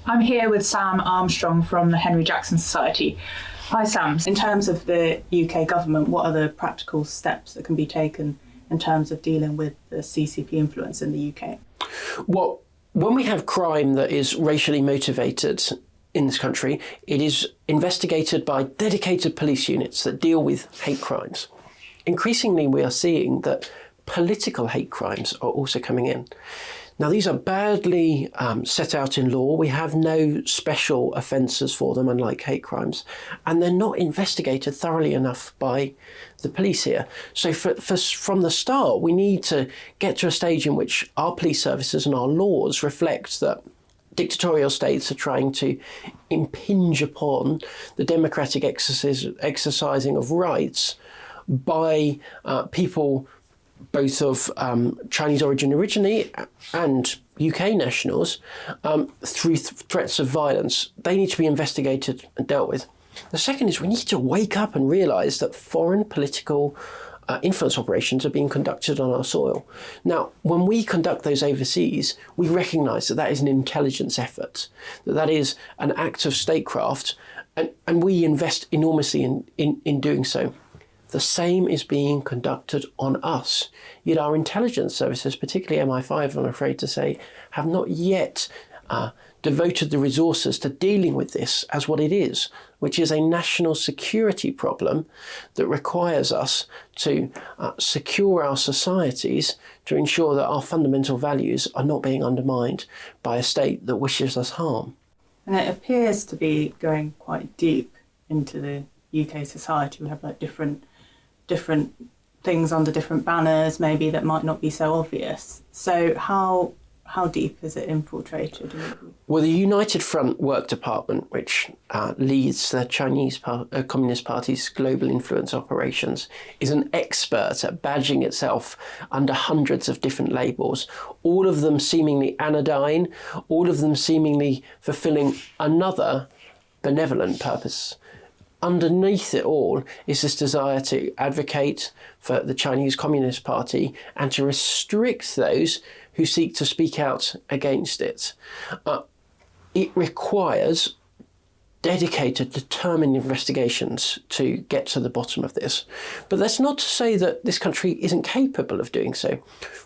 I'm here with Sam Armstrong from the Henry Jackson Society. Hi Sam, in terms of the UK government, what are the practical steps that can be taken in terms of dealing with the CCP influence in the UK? Well, when we have crime that is racially motivated in this country, it is investigated by dedicated police units that deal with hate crimes. Increasingly, we are seeing that political hate crimes are also coming in. Now, these are badly set out in law. We have no special offences for them, unlike hate crimes, and they're not investigated thoroughly enough by the police here. So from the start, we need to get to a stage in which our police services and our laws reflect that dictatorial states are trying to impinge upon the democratic exercising of rights by people both of Chinese origin originally and UK nationals through threats of violence. They need to be investigated and dealt with. The second is we need to wake up and realise that foreign political influence operations are being conducted on our soil. Now, when we conduct those overseas, we recognise that that is an intelligence effort, that is an act of statecraft, and we invest enormously in doing so. The same is being conducted on us. Yet our intelligence services, particularly MI5, I'm afraid to say, have not yet devoted the resources to dealing with this as what it is, which is a national security problem that requires us to secure our societies to ensure that our fundamental values are not being undermined by a state that wishes us harm. And it appears to be going quite deep into the UK society. We have like different things under different banners maybe that might not be so obvious. So how deep is it infiltrated? Well, the United Front Work Department, which leads the Chinese Communist Party's global influence operations, is an expert at badging itself under hundreds of different labels, all of them seemingly anodyne, all of them seemingly fulfilling another benevolent purpose. Underneath it all is this desire to advocate for the Chinese Communist Party and to restrict those who seek to speak out against it. It requires dedicated, determined investigations to get to the bottom of this. But that's not to say that this country isn't capable of doing so.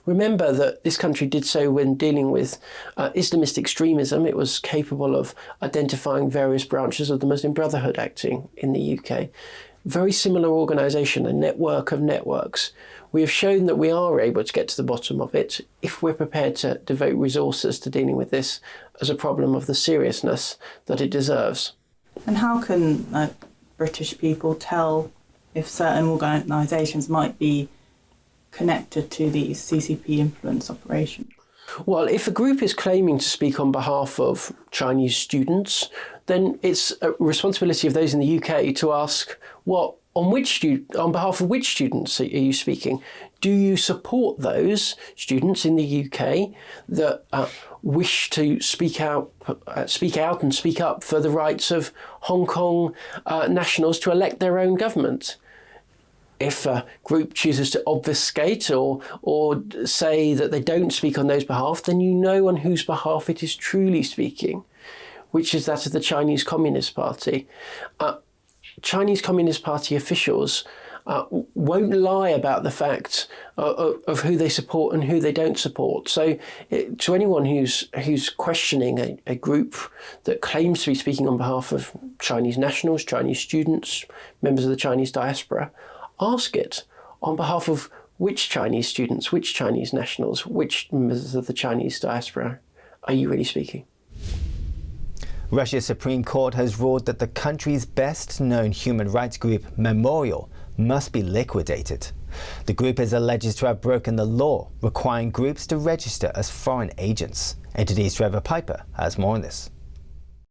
Remember that this country did so when dealing with Islamist extremism. It was capable of identifying various branches of the Muslim Brotherhood acting in the UK. Very similar organisation, a network of networks. We have shown that we are able to get to the bottom of it if we're prepared to devote resources to dealing with this as a problem of the seriousness that it deserves. And how can British people tell if certain organisations might be connected to these CCP influence operations? Well, if a group is claiming to speak on behalf of Chinese students, then it's a responsibility of those in the UK to ask, well, on behalf of which students are you speaking? Do you support those students in the UK that wish to speak out and speak up for the rights of Hong Kong nationals to elect their own government? If a group chooses to obfuscate or say that they don't speak on those behalf, then you know on whose behalf it is truly speaking, which is that of the Chinese Communist Party. Chinese Communist Party officials won't lie about the fact of who they support and who they don't support. So to anyone who's questioning a group that claims to be speaking on behalf of Chinese nationals, Chinese students, members of the Chinese diaspora, ask it on behalf of which Chinese students, which Chinese nationals, which members of the Chinese diaspora are you really speaking? Russia's Supreme Court has ruled that the country's best-known human rights group, Memorial, must be liquidated. The group is alleged to have broken the law, requiring groups to register as foreign agents. NTD's Trevor Piper has more on this.